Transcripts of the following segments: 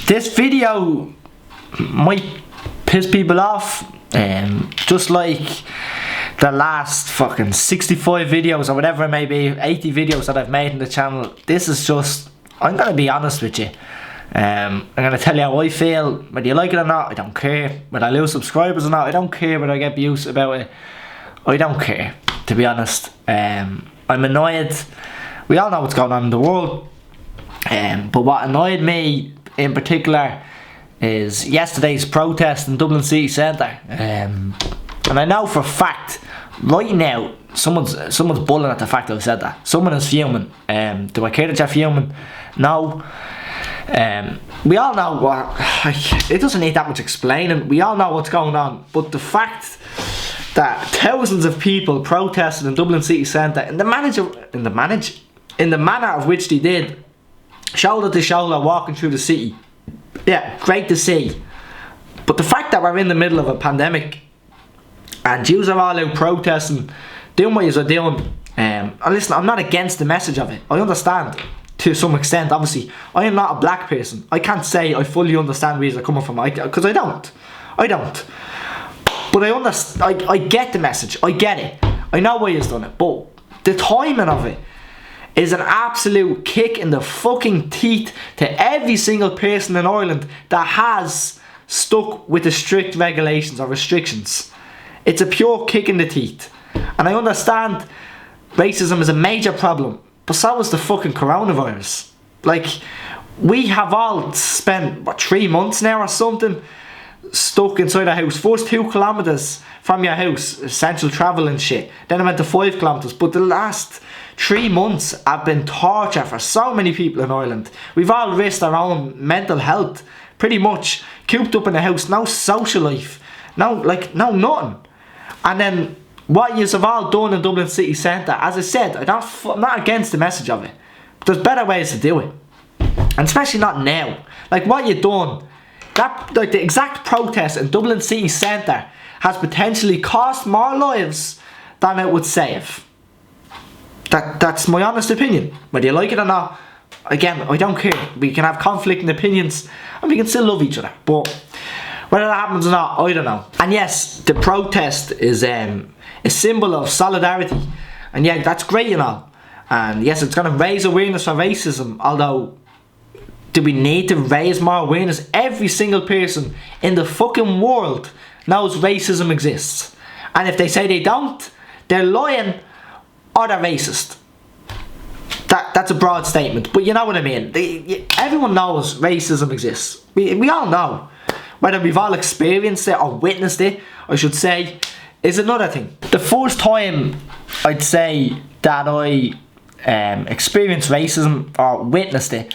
This video might piss people off, just like the last fucking 65 videos or whatever it may be, 80 videos that I've made in the channel. This is just, I'm gonna be honest with you. I'm gonna tell you how I feel. Whether you like it or not, I don't care. Whether I lose subscribers or not, I don't care. Whether I get views about it, I don't care, to be honest. I'm annoyed. We all know what's going on in the world, but what annoyed me in particular is yesterday's protest in Dublin city centre. And I know for a fact, right now, someone's bullying at the fact that I said that. Someone is fuming. Do I care that you're fuming? No. We all know what, it doesn't need that much explaining. We all know what's going on. But the fact that thousands of people protested in Dublin city centre in the manner of which they did, shoulder to shoulder, walking through the city. Yeah, great to see. But the fact that we're in the middle of a pandemic and Jews are all out protesting, doing what you're doing, and listen, I'm not against the message of it. I understand to some extent. Obviously, I am not a black person. I can't say I fully understand where you're coming from, because I don't. But I get the message. I get it. I know why you've done it. But the timing of it is an absolute kick in the fucking teeth to every single person in Ireland that has stuck with the strict regulations or restrictions. It's a pure kick in the teeth. And I understand racism is a major problem, but so is the fucking coronavirus. Like, we have all spent, what, 3 months now or something, stuck inside our house. First 2 kilometres from your house, essential travel and shit. Then I went to 5 kilometres. But the last 3 months have been torture for so many people in Ireland. We've all risked our own mental health, pretty much, cooped up in the house, no social life, no nothing. And then what you've all done in Dublin city centre, as I said, I'm not against the message of it, but there's better ways to do it, and especially not now. Like what you've done, like the exact protest in Dublin city centre has potentially cost more lives than it would save. That's my honest opinion. Whether you like it or not, again, I don't care. We can have conflicting opinions and we can still love each other. But whether that happens or not, I don't know. And yes, the protest is a symbol of solidarity. And yeah, that's great and all. And yes, it's going to raise awareness for racism. Although, do we need to raise more awareness? Every single person in the fucking world knows racism exists. And if they say they don't, they're lying or they're racist. That's a broad statement, but you know what I mean. Everyone knows racism exists. We all know. Whether we've all experienced it or witnessed it, I should say, is another thing. The first time I'd say that I experienced racism or witnessed it,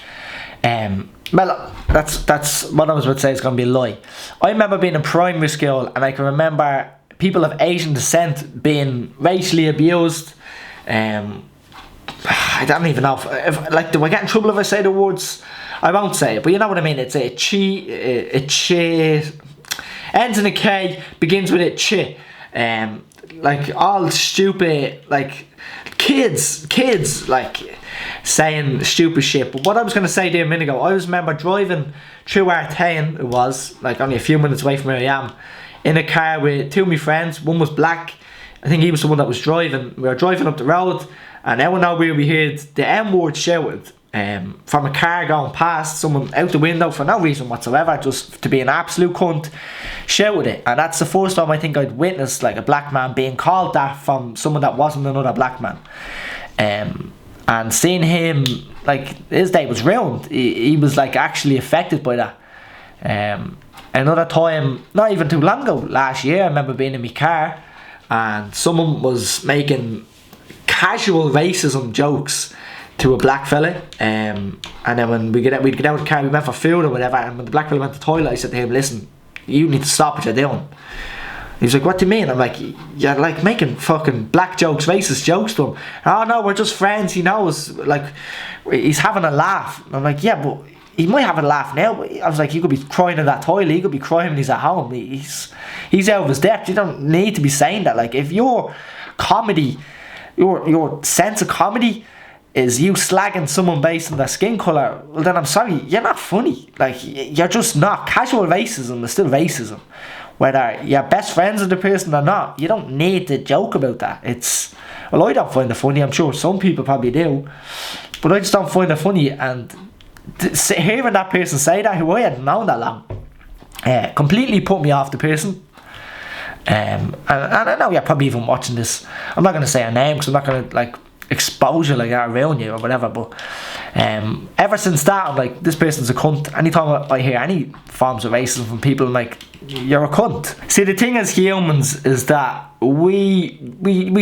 well, that's what I was about to say is going to be a lie. I remember being in primary school and I can remember people of Asian descent being racially abused. I don't even know if like, do I get in trouble if I say the words? I won't say it, but you know what I mean. It's a chi, ends in a K, begins with a chi. Like all stupid, like kids like saying stupid shit. But what I was going to say there a minute ago, I remember driving through our town, it was like only a few minutes away from where I am, in a car with 2 of my friends. One was black, I think he was the one that was driving. We were driving up the road, and out of nowhere we heard the M-word shouted from a car going past. Someone out the window for no reason whatsoever, just to be an absolute cunt, shouted it. And that's the first time I think I'd witnessed like a black man being called that from someone that wasn't another black man. And seeing him, like, his day was ruined. He was like actually affected by that. Another time, not even too long ago, last year, I remember being in my car and someone was making casual racism jokes to a black fella, and then when we'd get out of the car, we went for food or whatever, and when the black fella went to the toilet, I said to him, listen, you need to stop what you're doing. He was like, what do you mean? I'm like, you're like making fucking black jokes, racist jokes to him. Oh no, we're just friends, he knows, like, he's having a laugh. I'm like, yeah, but he might have a laugh now, but I was like, he could be crying in that toilet, he could be crying when he's at home, he's out of his depth. You don't need to be saying that. Like, if your comedy, your sense of comedy is you slagging someone based on their skin colour, well then I'm sorry, you're not funny. Like, you're just not. Casual racism is still racism. Whether you're best friends with the person or not, you don't need to joke about that. Well, I don't find it funny. I'm sure some people probably do, but I just don't find it funny. And hearing that person say that, who I hadn't known that long, completely put me off the person. And I know you're probably even watching this. I'm not going to say her name because I'm not going to like expose you like that around you or whatever, but ever since that, I'm like, this person's a cunt. Anytime I hear any forms of racism from people, I'm like, you're a cunt. See, the thing as humans is that we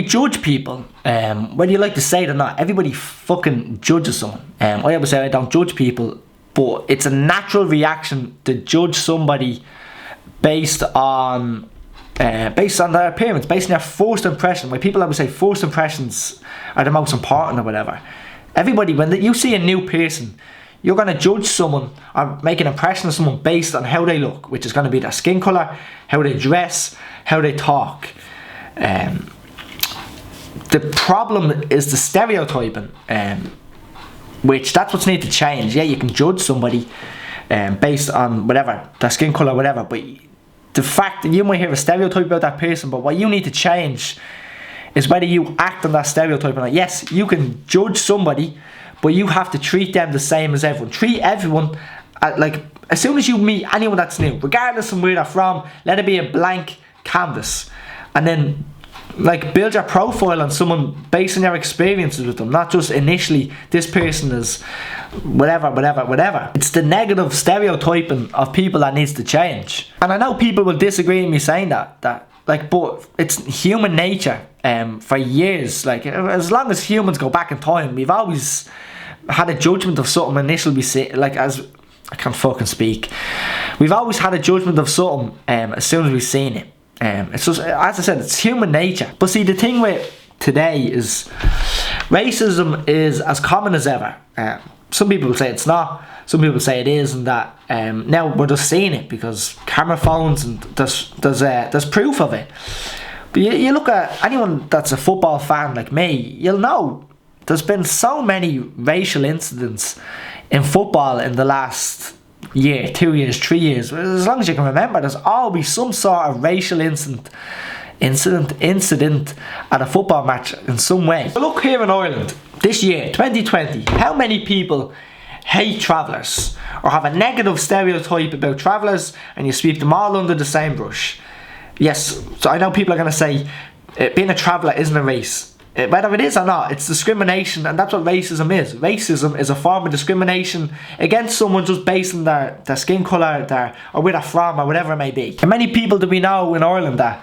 judge people, whether you like to say it or not. Everybody fucking judges someone. I always say I don't judge people, but it's a natural reaction to judge somebody based on their appearance, based on their first impression. Why people always say first impressions are the most important or whatever. Everybody, when you see a new person, you're going to judge someone or make an impression of someone based on how they look, which is going to be their skin colour, how they dress, how they talk. The problem is the stereotyping, which that's what's need to change. Yeah, you can judge somebody based on whatever, their skin colour, whatever, but the fact that you might hear a stereotype about that person, but what you need to change is whether you act on that stereotype or not. Yes, you can judge somebody, but you have to treat them the same as everyone. Treat everyone like, as soon as you meet anyone that's new, regardless of where they're from, let it be a blank canvas, and then like build your profile on someone based on your experiences with them, not just initially this person is whatever. It's the negative stereotyping of people that needs to change. And I know people will disagree with me saying that like, but it's human nature. For years, like as long as humans go back in time, we've always had a judgment of something initially. We see, like, as I can't fucking speak, we've always had a judgment of something as soon as we've seen it. It's just, as I said, it's human nature. But see, the thing with today is racism is as common as ever. Some people will say it's not, some people say it is, and that now we're just seeing it because camera phones, and there's proof of it. But you look at anyone that's a football fan like me, you'll know there's been so many racial incidents in football in the last year, 2 years, 3 years. As long as you can remember, there's always some sort of racial incident at a football match in some way. But look here in Ireland, this year, 2020, how many people hate travellers or have a negative stereotype about travellers, and you sweep them all under the same brush? Yes, so I know people are going to say being a traveller isn't a race. Whether it is or not, it's discrimination, and that's what racism is. Racism is a form of discrimination against someone just based on their skin colour, or where they're from, or whatever it may be. And many people that we know in Ireland that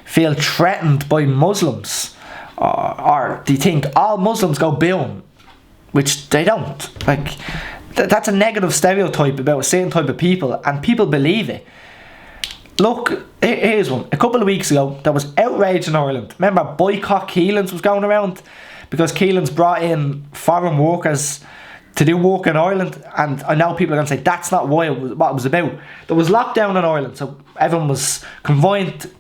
feel threatened by Muslims, or they think all Muslims go boom, which they don't. Like, that's a negative stereotype about a certain type of people, and people believe it. Look, here's one. A couple of weeks ago, there was outrage in Ireland. Remember, boycott Keelan's was going around because Keelan's brought in foreign workers to do work in Ireland, and I know people are going to say that's not what it was about. There was lockdown in Ireland, so everyone was confined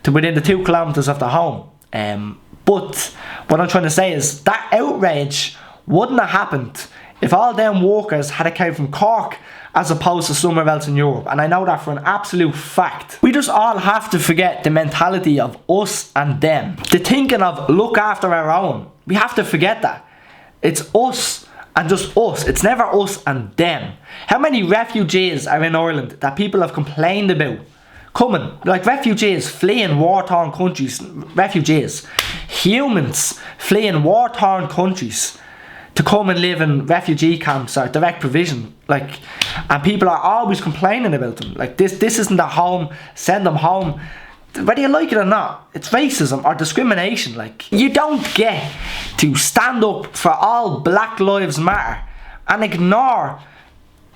to within the 2 kilometres of their home. But what I'm trying to say is that outrage wouldn't have happened if all them workers had come from Cork as opposed to somewhere else in Europe. And I know that for an absolute fact. We just all have to forget the mentality of us and them. The thinking of look after our own. We have to forget that. It's us and just us. It's never us and them. How many refugees are in Ireland that people have complained about coming? Like refugees fleeing war-torn countries. Refugees. Humans fleeing war-torn countries to come and live in refugee camps or direct provision, like, and people are always complaining about them. Like, this isn't their home, send them home. Whether you like it or not, it's racism or discrimination. Like, you don't get to stand up for all Black Lives Matter and ignore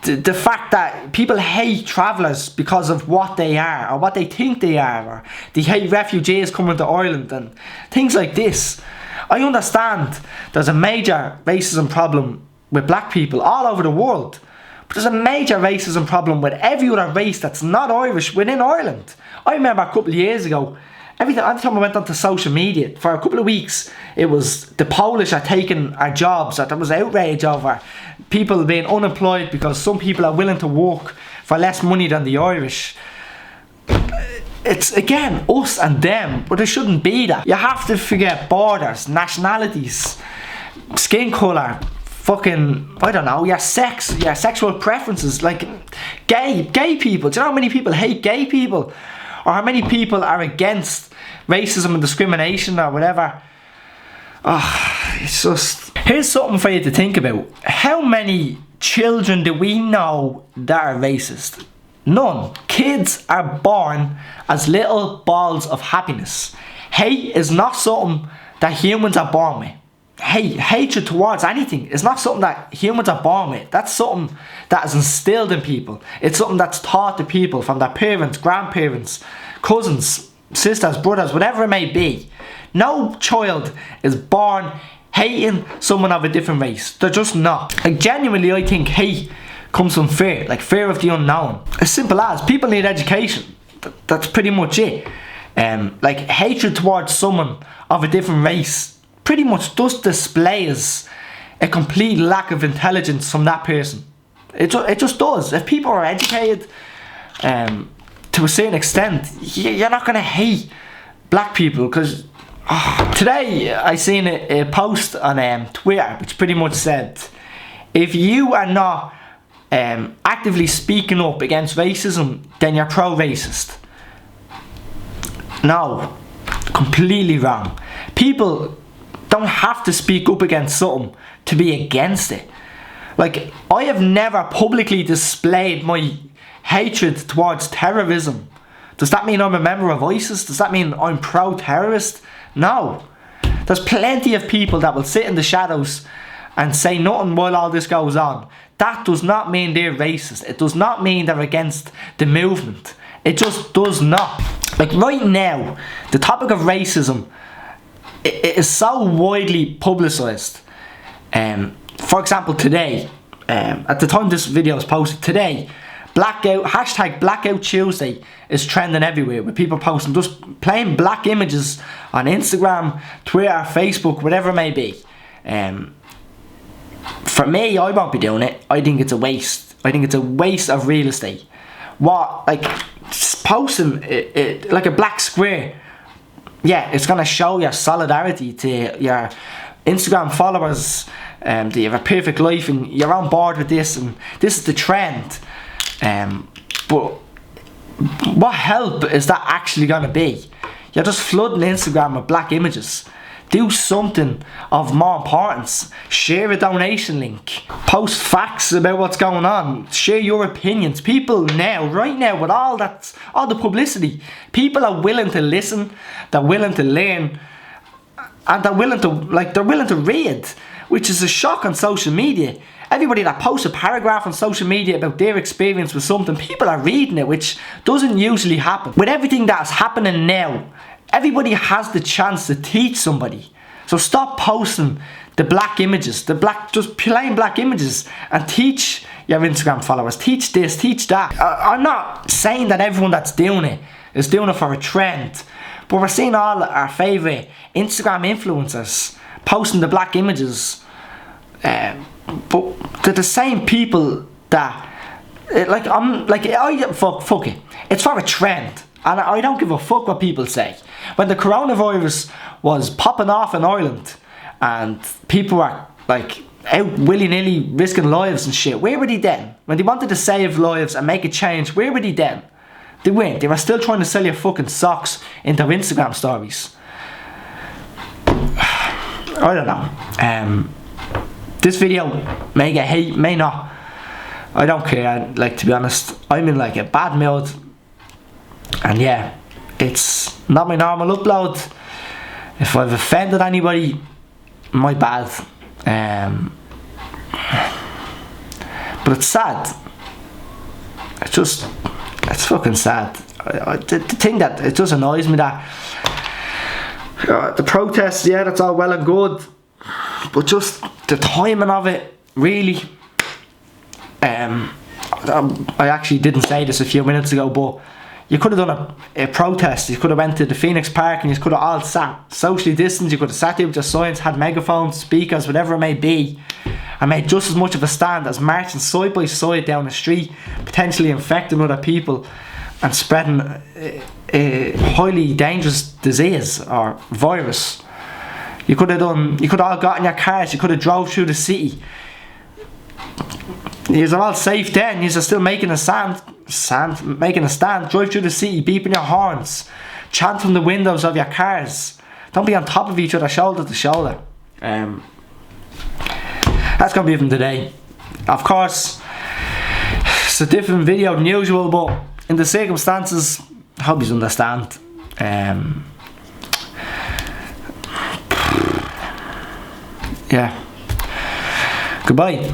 the fact that people hate travellers because of what they are or what they think they are, or they hate refugees coming to Ireland and things like this. I understand there's a major racism problem with black people all over the world, but there's a major racism problem with every other race that's not Irish within Ireland. I remember a couple of years ago, every time I went onto social media, for a couple of weeks, it was the Polish are taking our jobs. There was outrage over people being unemployed because some people are willing to work for less money than the Irish. It's, again, us and them, but it shouldn't be that. You have to forget borders, nationalities, skin colour, fucking, I don't know, your sex, your sexual preferences, like gay people. Do you know how many people hate gay people? Or how many people are against racism and discrimination or whatever? Oh, it's just... Here's something for you to think about. How many children do we know that are racist? None. Kids are born as little balls of happiness. Hate is not something that humans are born with. Hatred towards anything is not something that humans are born with. That's something that is instilled in people. It's something that's taught to people from their parents, grandparents, cousins, sisters, brothers, whatever it may be. No child is born hating someone of a different race. They're just not. Like, genuinely, I think hate comes from fear, like fear of the unknown. As simple as, people need education. That's pretty much it. Like, hatred towards someone of a different race pretty much just displays a complete lack of intelligence from that person. It just does. If people are educated to a certain extent, you're not going to hate black people. Because today I seen a post on Twitter which pretty much said, if you are not actively speaking up against racism, then you're pro-racist. No, completely wrong. People don't have to speak up against something to be against it. Like, I have never publicly displayed my hatred towards terrorism. Does that mean I'm a member of ISIS? Does that mean I'm pro-terrorist? No. There's plenty of people that will sit in the shadows and say nothing while all this goes on. That does not mean they're racist. It does not mean they're against the movement. It just does not. Like, right now, the topic of racism, it is so widely publicised. For example, today, at the time this video was posted, today, hashtag Blackout Tuesday is trending everywhere, with people posting just plain black images on Instagram, Twitter, Facebook, whatever it may be. For me, I won't be doing it. I think it's a waste. I think it's a waste of real estate. What, like, posting it like a black square, yeah, it's gonna show your solidarity to your Instagram followers, that you have a perfect life and you're on board with this and this is the trend. But what help is that actually gonna be? You're just flooding Instagram with black images. Do something of more importance. Share a donation link. Post facts about what's going on. Share your opinions. People now, right now, with all the publicity, people are willing to listen. They're willing to learn, and they're willing to read, which is a shock on social media. Everybody that posts a paragraph on social media about their experience with something, people are reading it, which doesn't usually happen. With everything that's happening now, everybody has the chance to teach somebody. So stop posting the black images, just plain black images, and teach your Instagram followers. Teach this, teach that. I'm not saying that everyone that's doing it is doing it for a trend, but we're seeing all our favourite Instagram influencers posting the black images. But they're the same people that, fuck it. It's for a trend. And I don't give a fuck what people say. When the coronavirus was popping off in Ireland and people were like out willy-nilly risking lives and shit, where were they then? When they wanted to save lives and make a change, where were they then? They weren't. They were still trying to sell your fucking socks into Instagram stories. I don't know. This video may get hate, may not. I don't care. Like, to be honest, I'm in like a bad mood. And yeah, it's not my normal upload. If I've offended anybody, my bad. But it's sad. It's fucking sad. The thing that it just annoys me that the protests, yeah, that's all well and good, but just the timing of it, really. I actually didn't say this a few minutes ago, but You could have done a protest. You could have went to the Phoenix Park and you could have all sat socially distanced. You could have sat there with your signs, had megaphones, speakers, whatever it may be, and made just as much of a stand as marching side by side down the street, potentially infecting other people and spreading a highly dangerous disease or virus. You could have all got in your cars. You could have drove through the city. You're all safe then. You're still making a stand. Drive through the city, beeping your horns, chant from the windows of your cars. Don't be on top of each other, shoulder to shoulder. That's gonna be it from today. Of course, it's a different video than usual, but in the circumstances, I hope you understand. Yeah. Goodbye.